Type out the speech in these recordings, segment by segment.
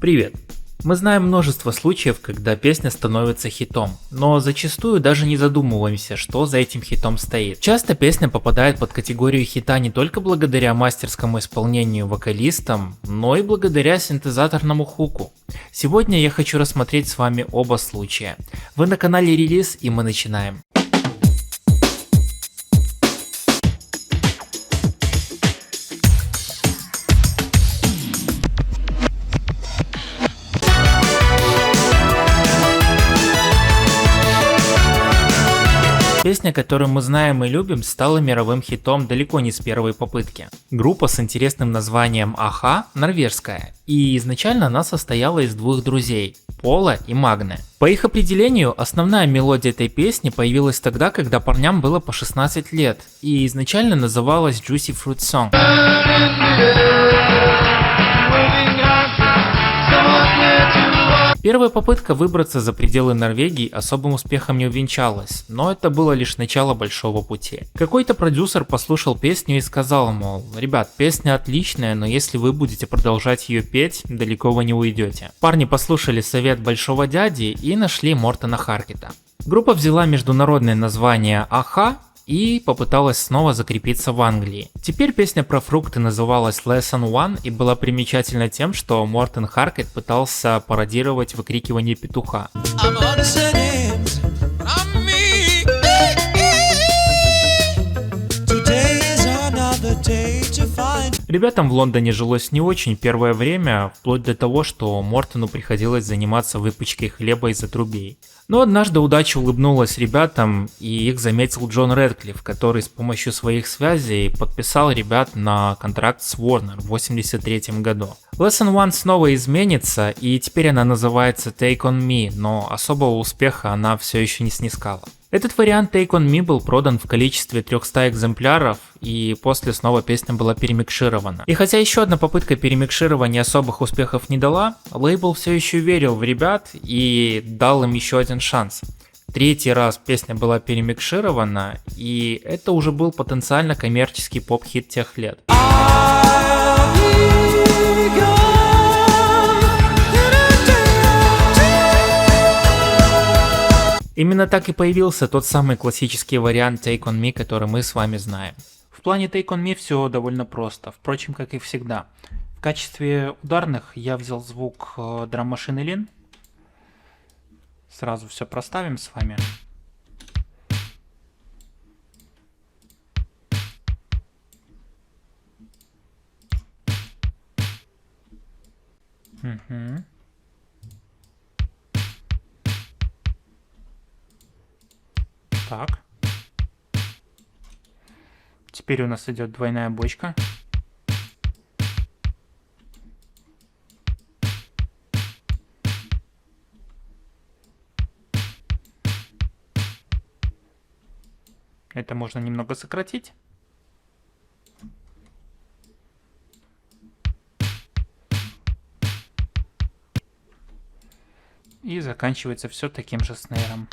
Привет! Мы знаем множество случаев, когда песня становится хитом, но зачастую даже не задумываемся, что за этим хитом стоит. Часто песня попадает под категорию хита не только благодаря мастерскому исполнению вокалистам, но и благодаря синтезаторному хуку. Сегодня я хочу рассмотреть с вами оба случая. Вы на канале Релиз, и мы начинаем. Песня, которую мы знаем и любим, стала мировым хитом далеко не с первой попытки. Группа с интересным названием Аха норвежская, и изначально она состояла из двух друзей – Пола и Магне. По их определению, основная мелодия этой песни появилась тогда, когда парням было по 16 лет, и изначально называлась Juicy Fruit Song. Первая попытка выбраться за пределы Норвегии особым успехом не увенчалась, но это было лишь начало большого пути. Какой-то продюсер послушал песню и сказал, мол, ребят, песня отличная, но если вы будете продолжать ее петь, далеко вы не уйдете. Парни послушали совет большого дяди и нашли Мортена Харкета. Группа взяла международное название Аха и попыталась снова закрепиться в Англии. Теперь песня про фрукты называлась Lesson One и была примечательна тем, что Мортен Харкет пытался пародировать выкрикивание петуха. Ребятам в Лондоне жилось не очень первое время, вплоть до того, что Мортену приходилось заниматься выпечкой хлеба из отрубей. Но однажды удача улыбнулась ребятам, и их заметил Джон Рэдклифф, который с помощью своих связей подписал ребят на контракт с Warner в 1983 году. Lesson One снова изменится, и теперь она называется Take On Me, но особого успеха она все еще не снискала. Этот вариант Take On Me был продан в количестве 300 экземпляров, и после снова песня была перемикширована. И хотя еще одна попытка перемикширования особых успехов не дала, лейбл все еще верил в ребят и дал им еще один шанс. Третий раз песня была перемикширована, и это уже был потенциально коммерческий поп-хит тех лет. Именно так и появился тот самый классический вариант Take On Me, который мы с вами знаем. В плане Take On Me все довольно просто, впрочем, как и всегда. В качестве ударных я взял звук драм-машины Lin. Сразу все проставим с вами. Угу. Так. Теперь у нас идет двойная бочка. Это можно немного сократить. И заканчивается все таким же снейром.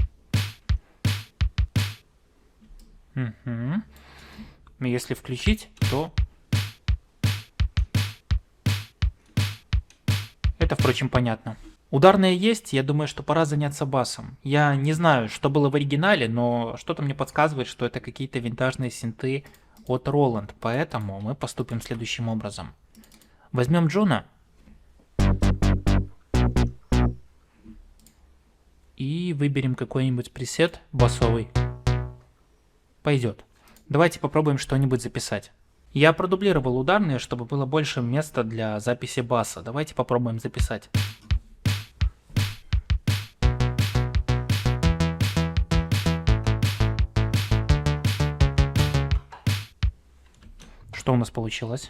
Угу. Если включить, то это, впрочем, понятно. Ударные есть, я думаю, что пора заняться басом. Я не знаю, что было в оригинале, но что-то мне подсказывает, что это какие-то винтажные синты от Roland, поэтому мы поступим следующим образом. Возьмем Джона и выберем какой-нибудь пресет басовый. Пойдет. Давайте попробуем что-нибудь записать. Я продублировал ударные, чтобы было больше места для записи баса. Давайте попробуем записать. Что у нас получилось?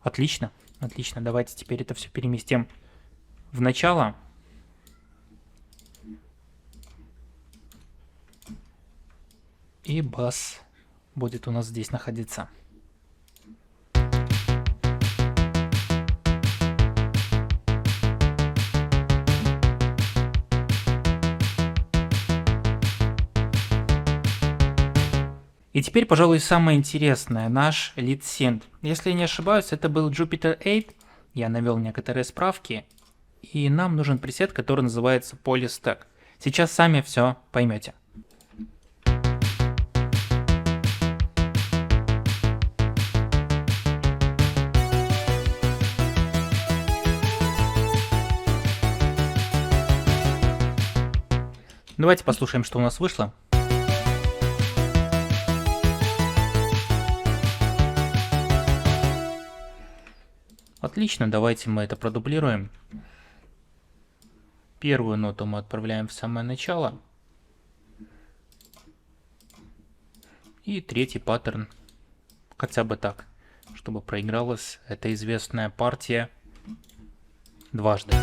Отлично, отлично. Давайте теперь это все переместим в начало. И бас будет у нас здесь находиться. И И теперь, пожалуй, самое интересное, наш лид-синт. Если я не ошибаюсь, это был Jupiter 8. Я навел некоторые справки. И нам нужен пресет, который называется Polystack. Сейчас сами все поймете. Давайте послушаем, что у нас вышло. Отлично, давайте мы это продублируем. Первую ноту мы отправляем в самое начало. И третий паттерн хотя бы так, чтобы проигралась эта известная партия дважды.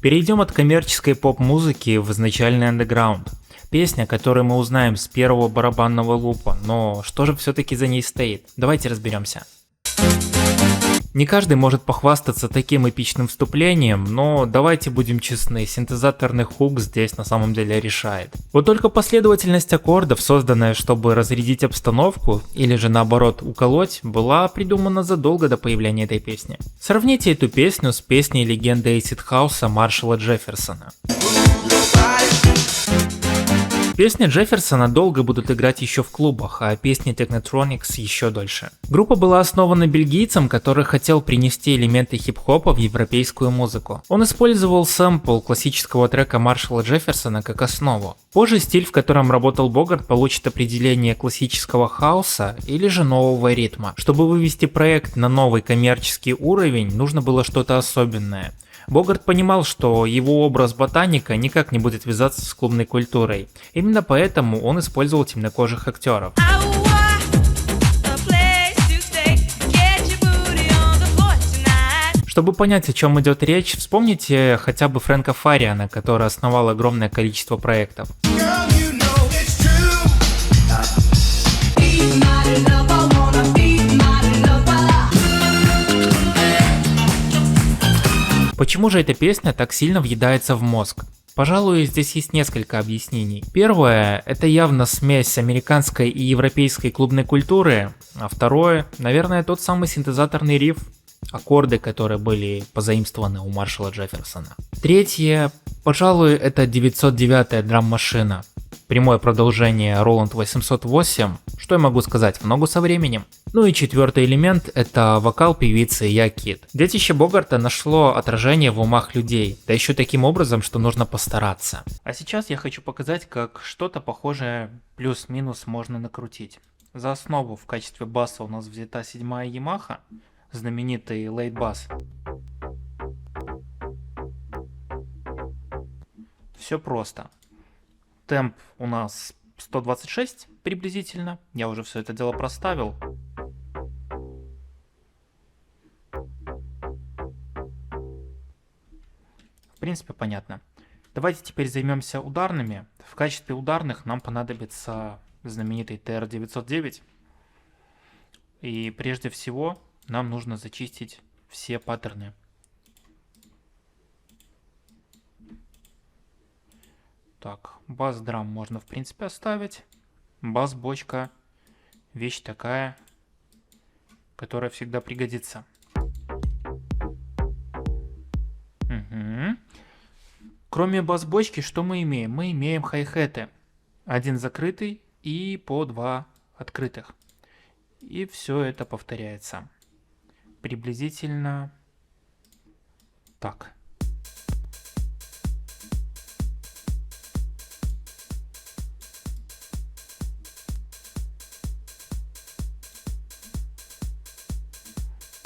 Перейдем от коммерческой поп-музыки в изначальный андеграунд. Песня, которую мы узнаем с первого барабанного лупа, но что же все-таки за ней стоит? Давайте разберемся. Не каждый может похвастаться таким эпичным вступлением, но давайте будем честны, синтезаторный хук здесь на самом деле решает. Вот только последовательность аккордов, созданная, чтобы разрядить обстановку, или же наоборот уколоть, была придумана задолго до появления этой песни. Сравните эту песню с песней легенды эйсид хауса Маршалла Джефферсона. Песни Джефферсона долго будут играть еще в клубах, а песни Technotronics еще дольше. Группа была основана бельгийцем, который хотел принести элементы хип-хопа в европейскую музыку. Он использовал сэмпл классического трека Маршалла Джефферсона как основу. Позже стиль, в котором работал Богарт, получит определение классического хауса или же нового ритма. Чтобы вывести проект на новый коммерческий уровень, нужно было что-то особенное. Богарт понимал, что его образ ботаника никак не будет вязаться с клубной культурой. Именно поэтому он использовал темнокожих актеров. Чтобы понять, о чем идет речь, вспомните хотя бы Фрэнка Фариана, который основал огромное количество проектов. Почему же эта песня так сильно въедается в мозг? Пожалуй, здесь есть несколько объяснений. Первое, это явно смесь американской и европейской клубной культуры, а второе, наверное, тот самый синтезаторный риф, аккорды, которые были позаимствованы у Маршалла Джефферсона. Третье, пожалуй, это 909-я драм-машина. Прямое продолжение Roland 808, что я могу сказать, в ногу со временем. Ну и четвертый элемент — это вокал певицы Я Кид. Детище Богарта нашло отражение в умах людей, да еще таким образом, что нужно постараться. А сейчас я хочу показать, как что-то похожее плюс-минус можно накрутить. За основу в качестве баса у нас взята 7-я Yamaha, знаменитый Late Bass. Все просто. Темп у нас 126 приблизительно. Я уже все это дело проставил. В принципе, понятно. Давайте теперь займемся ударными. В качестве ударных нам понадобится знаменитый TR-909. И прежде всего нам нужно зачистить все паттерны. Так, бас-драм можно в принципе оставить. Бас-бочка — вещь такая, которая всегда пригодится. Угу. Кроме бас-бочки, что мы имеем? Мы имеем хай-хеты. Один закрытый и по 2 открытых. И все это повторяется. Приблизительно так.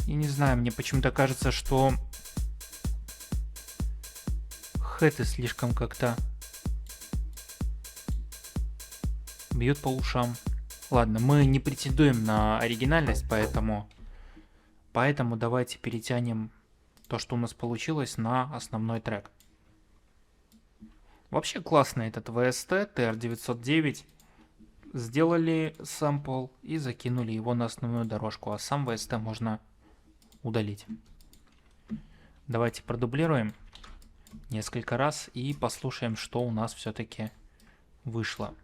И не знаю, мне почему-то кажется, что хэты слишком как-то бьют по ушам. Ладно, мы не претендуем на оригинальность, поэтому давайте перетянем то, что у нас получилось, на основной трек. Вообще классный этот VST TR-909. Сделали сэмпл и закинули его на основную дорожку, а сам VST можно удалить. Давайте продублируем несколько раз и послушаем, что у нас все-таки вышло.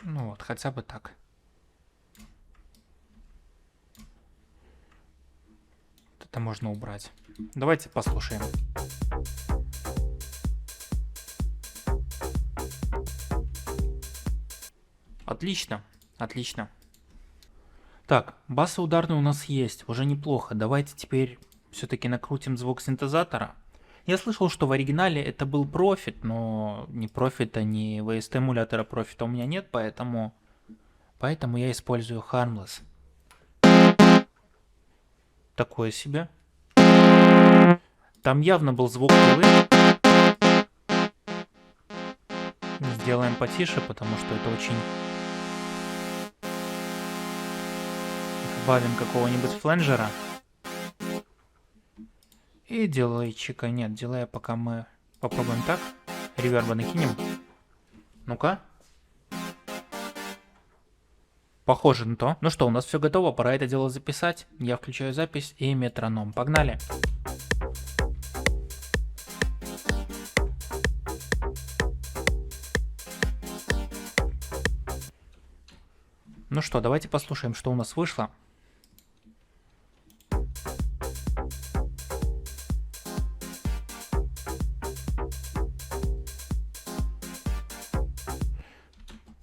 Ну вот, хотя бы так. Это можно убрать. Давайте послушаем. Отлично, отлично. Так, басы ударные у нас есть, уже неплохо. Давайте теперь все-таки накрутим звук синтезатора. Я слышал, что в оригинале это был Profit, но ни Profit, ни VST эмулятора Profit у меня нет, поэтому я использую Harmless. Такое себе. Там явно был звук пилы. Сделаем потише, потому что это очень... Добавим какого-нибудь фленджера. И дилейчика. Нет, дилея пока мы попробуем так. Реверба накинем. Ну-ка. Похоже на то. Ну что, у нас все готово, пора это дело записать. Я включаю запись и метроном. Погнали. Ну что, давайте послушаем, что у нас вышло.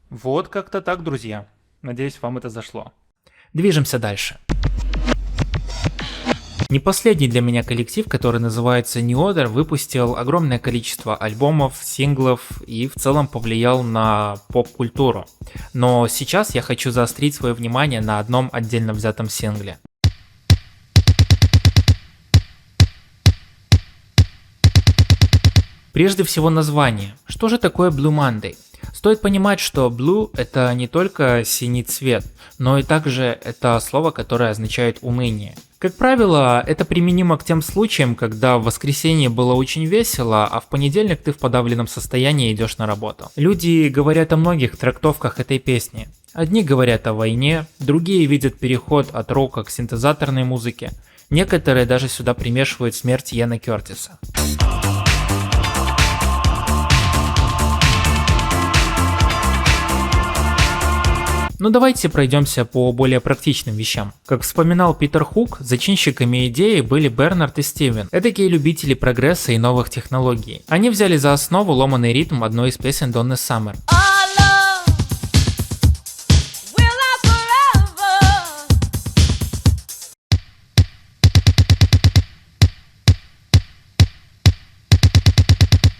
Вот как-то так, друзья. Надеюсь, вам это зашло. Движемся дальше. Не последний для меня коллектив, который называется New Order, выпустил огромное количество альбомов, синглов и в целом повлиял на поп-культуру. Но сейчас я хочу заострить свое внимание на одном отдельно взятом сингле. Прежде всего название. Что же такое Blue Monday? Стоит понимать, что blue — это не только синий цвет, но и также это слово, которое означает уныние. Как правило, это применимо к тем случаям, когда в воскресенье было очень весело, а в понедельник ты в подавленном состоянии идешь на работу. Люди говорят о многих трактовках этой песни. Одни говорят о войне, другие видят переход от рока к синтезаторной музыке. Некоторые даже сюда примешивают смерть Яна Кертиса. Но давайте пройдемся по более практичным вещам. Как вспоминал Питер Хук, зачинщиками идеи были Бернард и Стивен, эдакие любители прогресса и новых технологий. Они взяли за основу ломаный ритм одной из песен Донны Саммер.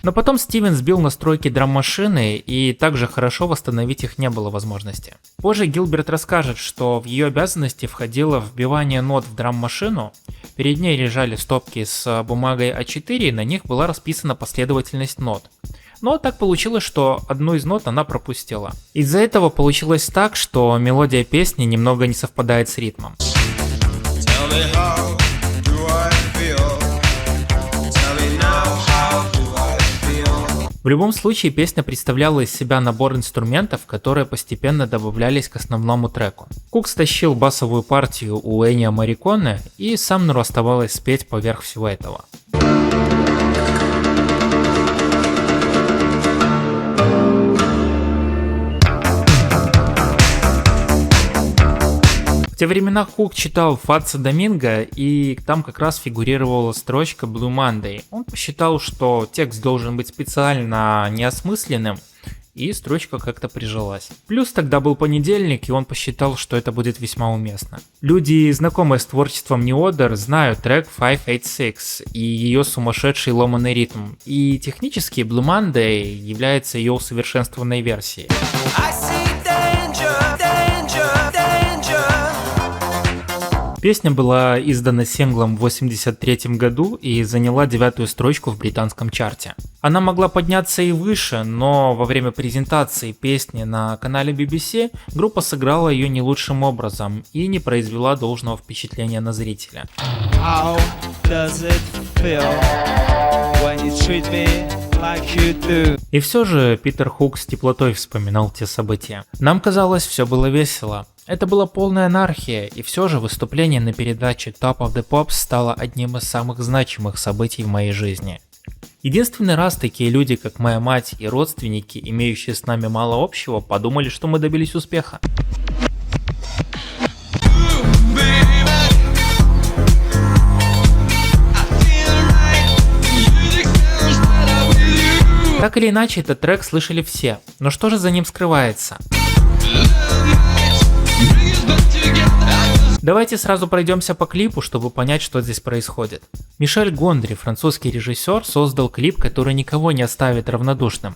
Но потом Стивен сбил настройки драм-машины, и также хорошо восстановить их не было возможности. Позже Гилберт расскажет, что в ее обязанности входило вбивание нот в драм-машину, перед ней лежали стопки с бумагой А4, и на них была расписана последовательность нот. Но так получилось, что одну из нот она пропустила. Из-за этого получилось так, что мелодия песни немного не совпадает с ритмом. В любом случае, песня представляла из себя набор инструментов, которые постепенно добавлялись к основному треку. Кук стащил басовую партию у Эннио Морриконе, и Самнеру оставалось спеть поверх всего этого. В те времена Хук читал Фатса Доминго, и там как раз фигурировала строчка Blue Monday. Он посчитал, что текст должен быть специально неосмысленным, и строчка как-то прижилась. Плюс тогда был понедельник, и он посчитал, что это будет весьма уместно. Люди, знакомые с творчеством New Order, знают трек 586 и ее сумасшедший ломаный ритм. И технически Blue Monday является ее усовершенствованной версией. Песня была издана синглом в 1983 году и заняла 9-ю строчку в британском чарте. Она могла подняться и выше, но во время презентации песни на канале BBC группа сыграла ее не лучшим образом и не произвела должного впечатления на зрителя. How does it feel when you treat me like you do? И все же Питер Хук с теплотой вспоминал те события. Нам казалось, все было весело. Это была полная анархия, и все же выступление на передаче Top of the Pops стало одним из самых значимых событий в моей жизни. Единственный раз такие люди, как моя мать и родственники, имеющие с нами мало общего, подумали, что мы добились успеха. Так или иначе, этот трек слышали все, но что же за ним скрывается? Давайте сразу пройдемся по клипу, чтобы понять, что здесь происходит. Мишель Гондри, французский режиссер, создал клип, который никого не оставит равнодушным.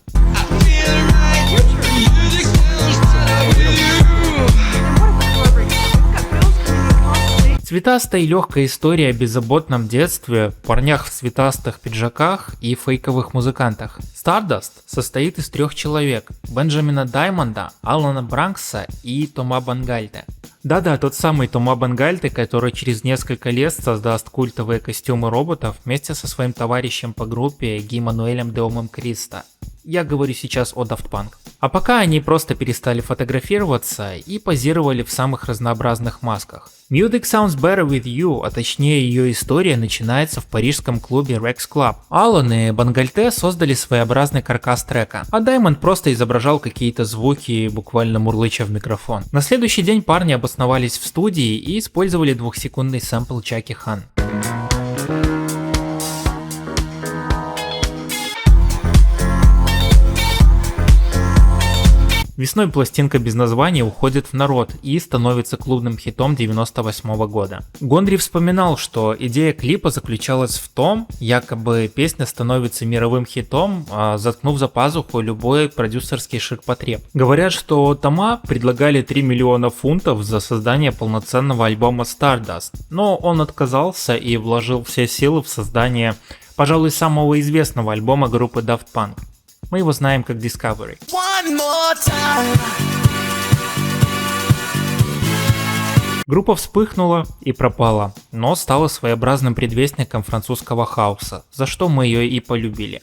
Цветастая и легкая история о беззаботном детстве, парнях в цветастых пиджаках и фейковых музыкантах. Stardust состоит из 3 человек: Бенджамина Даймонда, Алана Бранкса и Тома Бангальте. Да-да, тот самый Тома Бангальте, который через несколько лет создаст культовые костюмы роботов вместе со своим товарищем по группе Ги Мануэлем де Омем Криста. Я говорю сейчас о Daft Punk. А пока они просто перестали фотографироваться и позировали в самых разнообразных масках. Music Sounds Better With You, а точнее ее история, начинается в парижском клубе Rex Club. Алан и Бангальте создали своеобразный каркас трека, а Даймонд просто изображал какие-то звуки, буквально мурлыча в микрофон. На следующий день парни обосновались в студии и использовали 2-секундный сэмпл Чаки Хан. Весной пластинка без названия уходит в народ и становится клубным хитом 98 года. Гондри вспоминал, что идея клипа заключалась в том, якобы песня становится мировым хитом, заткнув за пазуху любой продюсерский ширпотреб. Говорят, что Тома предлагали 3 миллиона фунтов за создание полноценного альбома Stardust, но он отказался и вложил все силы в создание, пожалуй, самого известного альбома группы Daft Punk. Мы его знаем как Discovery. Группа вспыхнула и пропала, но стала своеобразным предвестником французского хаоса, за что мы ее и полюбили.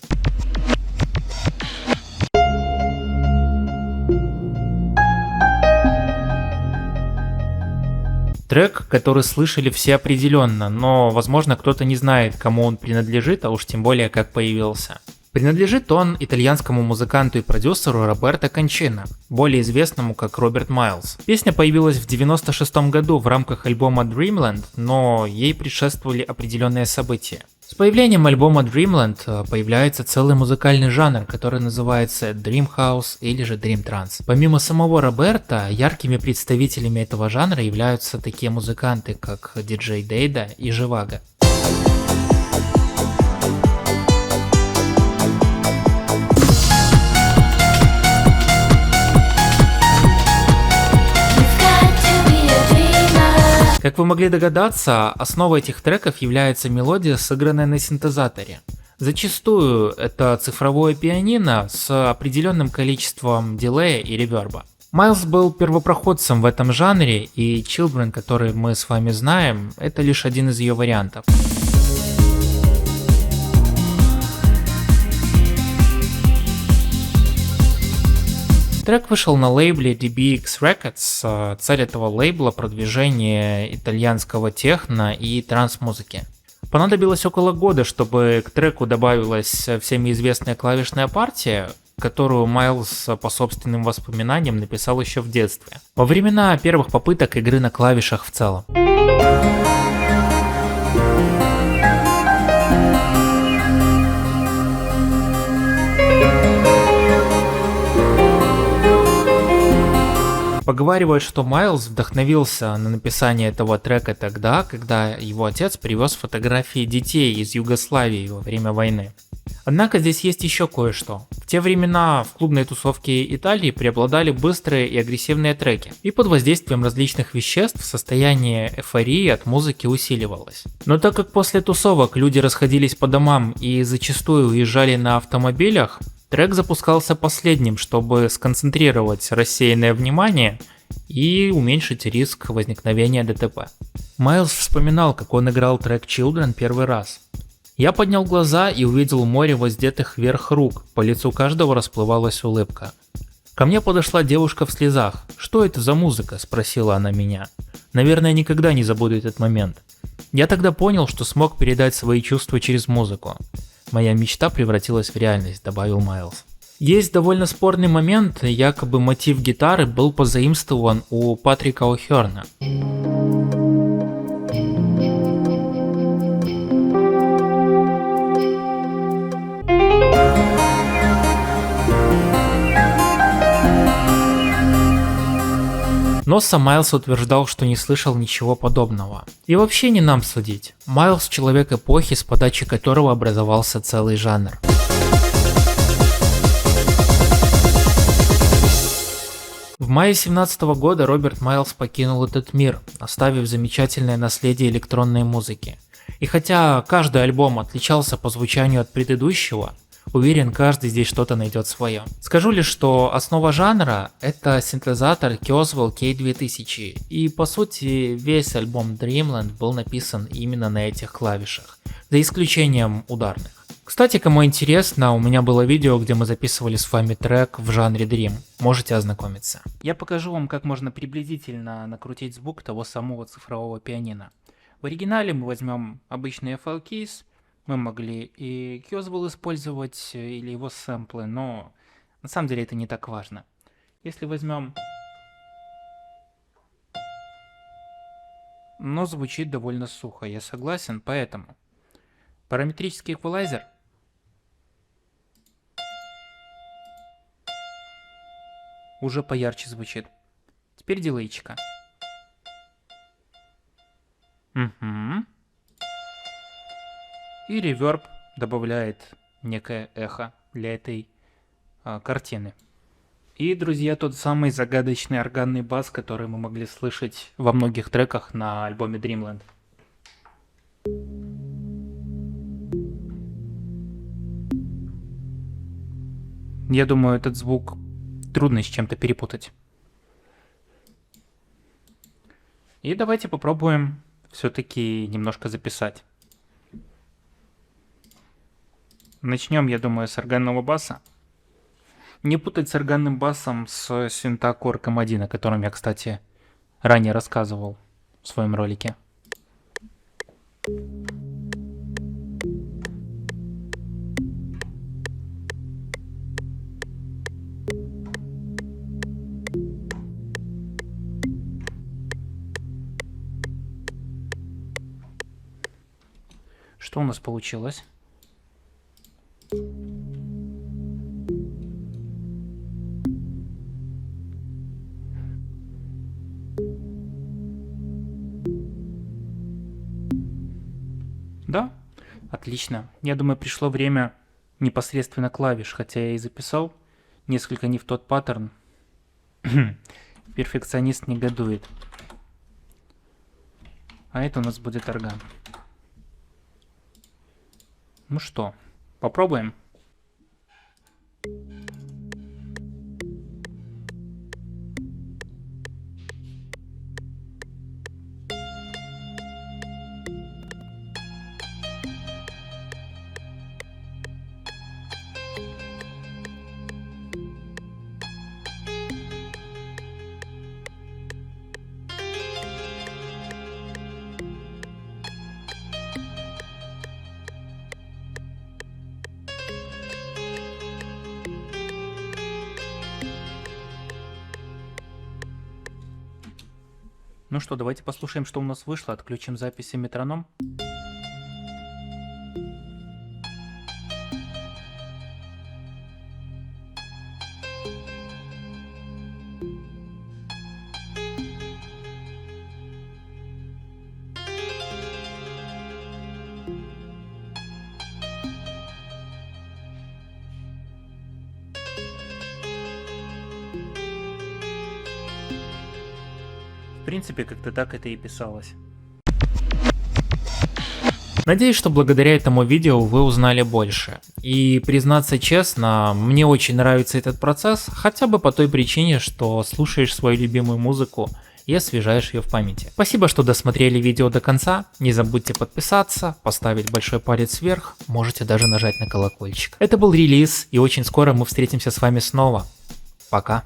Трек, который слышали все определенно, но возможно кто-то не знает, кому он принадлежит, а уж тем более как появился. Принадлежит он итальянскому музыканту и продюсеру Роберто Кончино, более известному как Роберт Майлз. Песня появилась в 1996 году в рамках альбома Dreamland, но ей предшествовали определенные события. С появлением альбома Dreamland появляется целый музыкальный жанр, который называется Dream House или же Dream Trance. Помимо самого Роберта, яркими представителями этого жанра являются такие музыканты, как DJ Дейда и Живаго. Как вы могли догадаться, основой этих треков является мелодия, сыгранная на синтезаторе. Зачастую это цифровое пианино с определенным количеством дилея и реверба. Майлз был первопроходцем в этом жанре, и Children, который мы с вами знаем, это лишь один из ее вариантов. Трек вышел на лейбле DBX Records, цель этого лейбла — продвижение итальянского техно и транс-музыки. Понадобилось около года, чтобы к треку добавилась всеми известная клавишная партия, которую Майлз по собственным воспоминаниям написал еще в детстве, во времена первых попыток игры на клавишах в целом. Поговаривают, что Майлз вдохновился на написание этого трека тогда, когда его отец привез фотографии детей из Югославии во время войны. Однако здесь есть еще кое-что. В те времена в клубной тусовке Италии преобладали быстрые и агрессивные треки, и под воздействием различных веществ состояние эйфории от музыки усиливалось. Но так как после тусовок люди расходились по домам и зачастую уезжали на автомобилях, трек запускался последним, чтобы сконцентрировать рассеянное внимание и уменьшить риск возникновения ДТП. Майлз вспоминал, как он играл трек Children первый раз. Я поднял глаза и увидел море воздетых вверх рук, по лицу каждого расплывалась улыбка. Ко мне подошла девушка в слезах. «Что это за музыка?» – спросила она меня. Наверное, никогда не забуду этот момент. Я тогда понял, что смог передать свои чувства через музыку. Моя мечта превратилась в реальность, добавил Майлз. Есть довольно спорный момент, якобы мотив гитары был позаимствован у Патрика О'Хёрна. Но сам Майлз утверждал, что не слышал ничего подобного. И вообще не нам судить. Майлз – человек эпохи, с подачи которого образовался целый жанр. В мае 2017 года Роберт Майлз покинул этот мир, оставив замечательное наследие электронной музыки. И хотя каждый альбом отличался по звучанию от предыдущего, уверен, каждый здесь что-то найдет свое. Скажу лишь, что основа жанра – это синтезатор Kurzweil K2000, и по сути весь альбом Dreamland был написан именно на этих клавишах, за исключением ударных. Кстати, кому интересно, у меня было видео, где мы записывали с вами трек в жанре Dream, можете ознакомиться. Я покажу вам, как можно приблизительно накрутить звук того самого цифрового пианино. В оригинале мы возьмем обычный FL Keys. Мы могли и Kurzweil использовать, или его сэмплы, но на самом деле это не так важно. Если возьмем... Но звучит довольно сухо, я согласен, поэтому... Параметрический эквалайзер. Уже поярче звучит. Теперь дилейчика. Угу. И реверб добавляет некое эхо для этой картины. И, друзья, тот самый загадочный органный бас, который мы могли слышать во многих треках на альбоме Dreamland. Я думаю, этот звук трудно с чем-то перепутать. И давайте попробуем все-таки немножко записать. Начнем, я думаю, с органного баса. Не путать с органным басом с Syntacor M1, о котором я, кстати, ранее рассказывал в своем ролике. Что у нас получилось? Да, отлично. Я думаю, пришло время непосредственно клавиш, хотя я и записал несколько не в тот паттерн. Перфекционист негодует. А это у нас будет орган. Ну что, попробуем? Ну что, давайте послушаем, что у нас вышло. Отключим записи метроном. принципе, как-то так это и писалось. Надеюсь, что благодаря этому видео вы узнали больше. И признаться честно, мне очень нравится этот процесс, хотя бы по той причине, что слушаешь свою любимую музыку и освежаешь ее в памяти. Спасибо, что досмотрели видео до конца. Не забудьте подписаться, поставить большой палец вверх, можете даже нажать на колокольчик. Это был релиз, и очень скоро мы встретимся с вами снова. Пока.